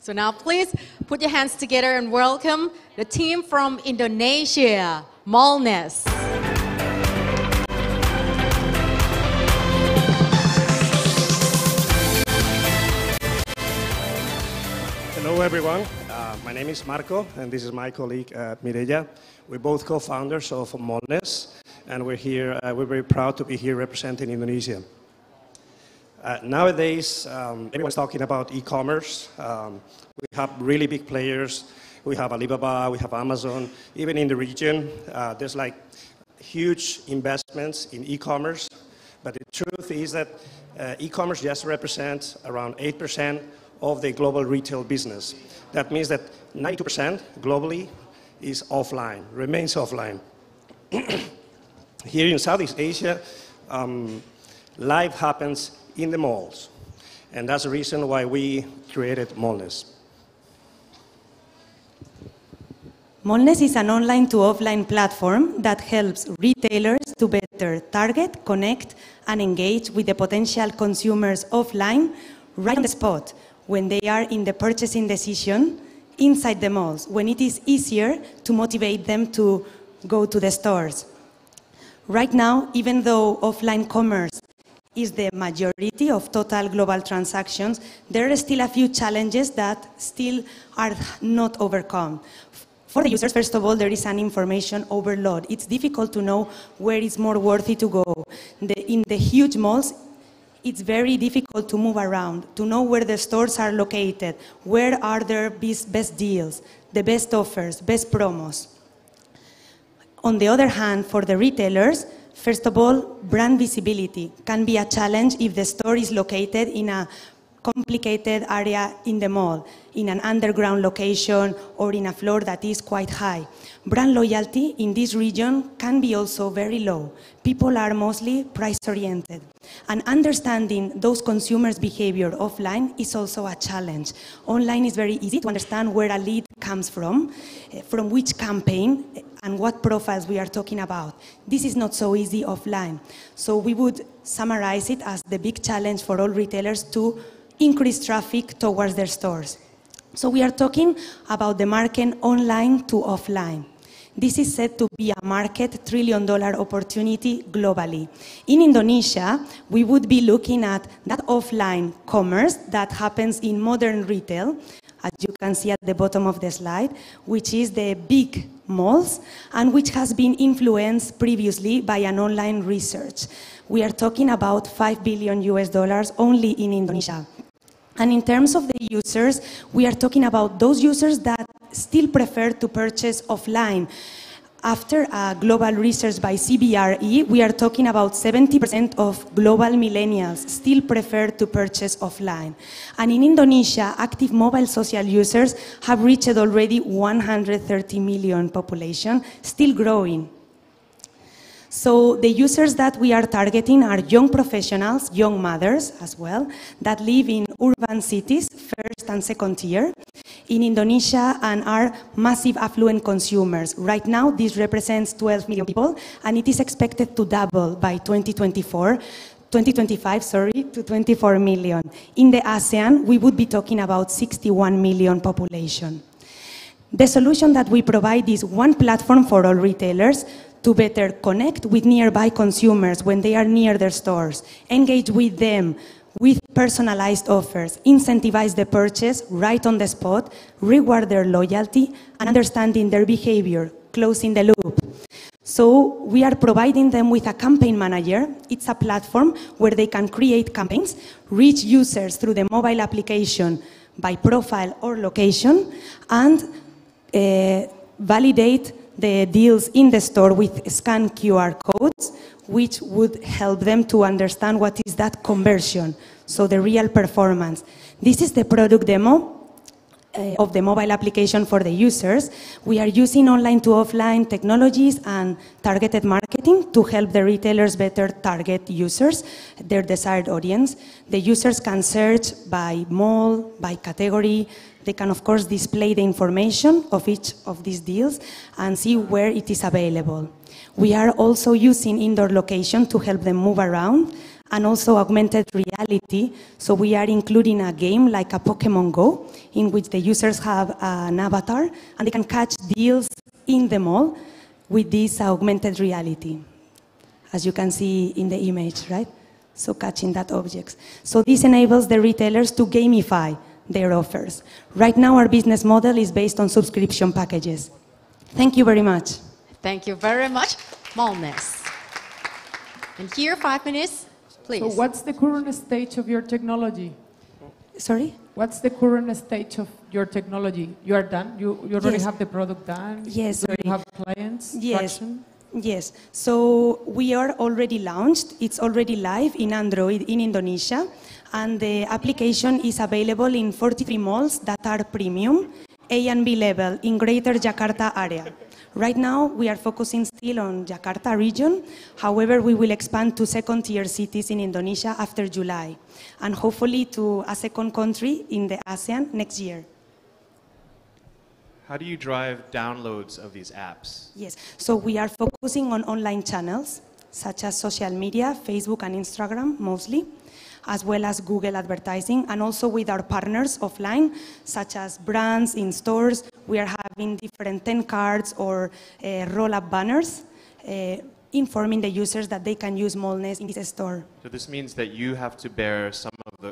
So now please put your hands together and welcome the team from Indonesia, Mallness. Hello everyone, my name is Marco and this is my colleague Mireia. We're both co-founders of Mallness and we're here, we're very proud to be here representing Indonesia. Nowadays, everyone's talking about e-commerce. We have really big players. We have Alibaba, we have Amazon. Even in the region, there's like huge investments in e-commerce. But the truth is that e-commerce just represents around 8% of the global retail business. That means that 92% globally is offline, remains offline. Here in Southeast Asia, life happens in the malls. And that's the reason why we created Mallness. Mallness is an online to offline platform that helps retailers to better target, connect, and engage with the potential consumers offline right on the spot when they are in the purchasing decision inside the malls, when it is easier to motivate them to go to the stores. Right now, even though offline commerce is the majority of total global transactions, there are still a few challenges that still are not overcome. For the users, first of all, there is an information overload. It's difficult to know where it's more worthy to go. In the huge malls, it's very difficult to move around, to know where the stores are located, where are their best deals, the best offers, best promos. On the other hand, for the retailers, first of all, brand visibility can be a challenge if the store is located in a complicated area in the mall, in an underground location or in a floor that is quite high. Brand loyalty in this region can be also very low. People are mostly price-oriented. And understanding those consumers' behavior offline is also a challenge. Online is very easy to understand where a lead comes from which campaign, and what profiles we are talking about. This is not so easy offline. So we would summarize it as the big challenge for all retailers to increase traffic towards their stores. So we are talking about the market online to offline. This is said to be a market $1 trillion opportunity globally. In Indonesia, we would be looking at that offline commerce that happens in modern retail, as you can see at the bottom of the slide, which is the big malls, and which has been influenced previously by an online research. We are talking about $5 billion only in Indonesia. And in terms of the users, we are talking about those users that still prefer to purchase offline. After a global research by CBRE, we are talking about 70% of global millennials still prefer to purchase offline. And in Indonesia, active mobile social users have reached already 130 million population, still growing. So the users that we are targeting are young professionals, young mothers as well, that live in urban cities, first and second tier, in Indonesia, and are massive affluent consumers. Right now, this represents 12 million people, and it is expected to double by 2025 to 24 million. In the ASEAN, we would be talking about 61 million population. The solution that we provide is one platform for all retailers to better connect with nearby consumers when they are near their stores, engage with them with personalized offers, incentivize the purchase right on the spot, reward their loyalty, and understanding their behavior, closing the loop. So we are providing them with a campaign manager. It's a platform where they can create campaigns, reach users through the mobile application by profile or location, and validate the deals in the store with scanned QR codes, which would help them to understand what is that conversion, so the real performance. This is the product demo of the mobile application for the users. We are using online to offline technologies and targeted marketing to help the retailers better target users, their desired audience. The users can search by mall, by category. They can, of course, display the information of each of these deals and see where it is available. We are also using indoor location to help them move around and also augmented reality. So we are including a game like a Pokemon Go, in which the users have an avatar and they can catch deals in the mall with this augmented reality, as you can see in the image, right? So catching that objects. So this enables the retailers to gamify their offers. Right now our business model is based on subscription packages. Thank you very much. Thank you very much, Mallness. And here, 5 minutes, please. So what's the current stage of your technology? Sorry? What's the current stage of your technology? You are done? You already Yes. have the product done? Yes, Do you already. have clients? Yes. Traction? Yes, so we are already launched. It's already live in Android in Indonesia, and the application is available in 43 malls that are premium, A and B level in Greater Jakarta area. Right now, we are focusing still on Jakarta region. However, we will expand to second-tier cities in Indonesia after July, and hopefully to a second country in the ASEAN next year. How do you drive downloads of these apps? Yes, so we are focusing on online channels, such as social media, Facebook and Instagram mostly, as well as Google advertising, and also with our partners offline, such as brands in stores. We are having different 10 cards or roll-up banners, informing the users that they can use Mallness in this store. So this means that you have to bear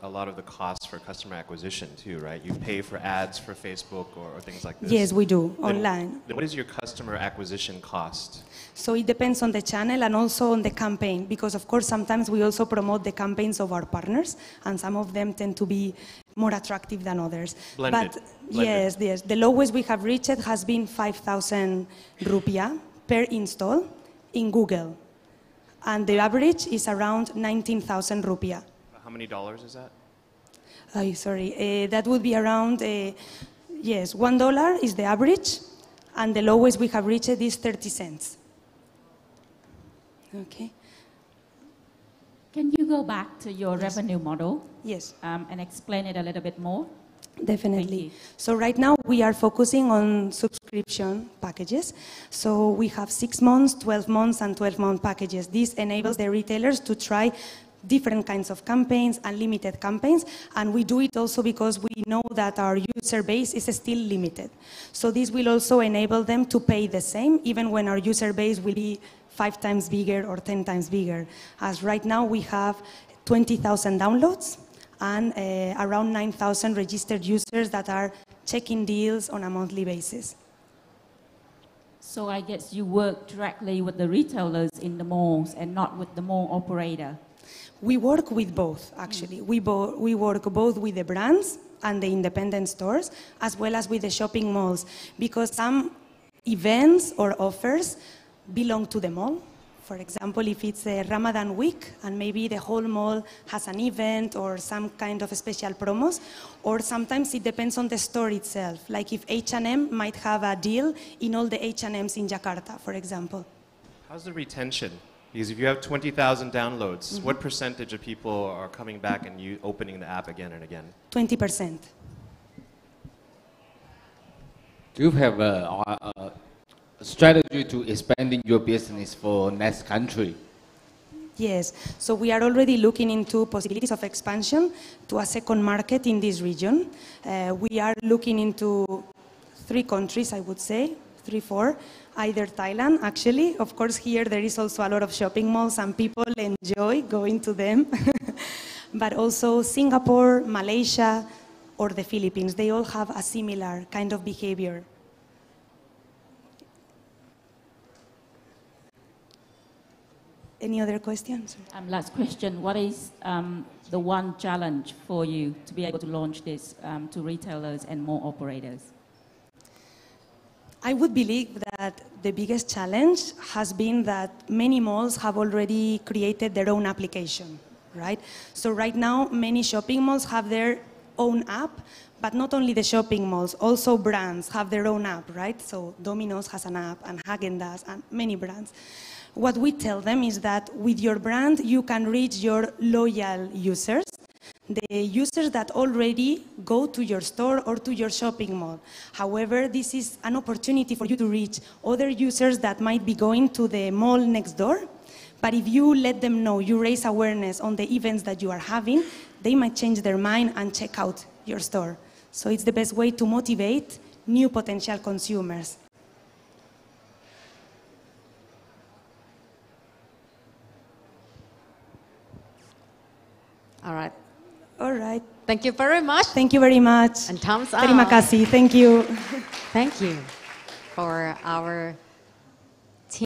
a lot of the costs for customer acquisition too, right? You pay for ads for Facebook or things like this. Yes, we do, online. Then what is your customer acquisition cost? So it depends on the channel and also on the campaign, because of course sometimes we also promote the campaigns of our partners, and some of them tend to be more attractive than others. Blended. But yes, the lowest we have reached has been 5,000 rupiah per install in Google, and the average is around 19,000 rupiah. How many dollars is that? That would be around, yes, $1 is the average, and the lowest we have reached is 30 cents. Okay. Can you go back to your revenue model? Yes. And explain it a little bit more? Definitely. So right now we are focusing on subscription packages. So we have 6 months, 12 months, and 12-month packages. This enables the retailers to try different kinds of campaigns, unlimited campaigns, and we do it also because we know that our user base is still limited. So this will also enable them to pay the same, even when our user base will be 5 times bigger or 10 times bigger. As right now we have 20,000 downloads and around 9,000 registered users that are checking deals on a monthly basis. So I guess you work directly with the retailers in the malls and not with the mall operator. We work with both, actually. We work both with the brands and the independent stores, as well as with the shopping malls, because some events or offers belong to the mall. For example, if it's a Ramadan week and maybe the whole mall has an event or some kind of special promos, or sometimes it depends on the store itself. Like if H&M might have a deal in all the H&Ms in Jakarta, for example. How's the retention? Because if you have 20,000 downloads, what percentage of people are coming back and opening the app again and again? 20%. Do you have a strategy to expanding your business for next country? Yes, so we are already looking into possibilities of expansion to a second market in this region. We are looking into 3 countries, I would say, 3, 4, either Thailand, actually. Of course, here there is also a lot of shopping malls and people enjoy going to them. But also Singapore, Malaysia, or the Philippines. They all have a similar kind of behavior. Any other questions? Last question. What is the one challenge for you to be able to launch this to retailers and mall operators? I would believe that the biggest challenge has been that many malls have already created their own application, right? So right now, many shopping malls have their own app, but not only the shopping malls, also brands have their own app, right? So Domino's has an app, and Häagen-Dazs, and many brands. What we tell them is that with your brand, you can reach your loyal users, the users that already go to your store or to your shopping mall. However, this is an opportunity for you to reach other users that might be going to the mall next door, But if you let them know, you raise awareness on the events that you are having, they might change their mind and check out your store. So it's the best way to motivate new potential consumers. All right. All right. Thank you very much. Thank you very much. And thumbs up. Terima kasih. Thank you. Thank you for our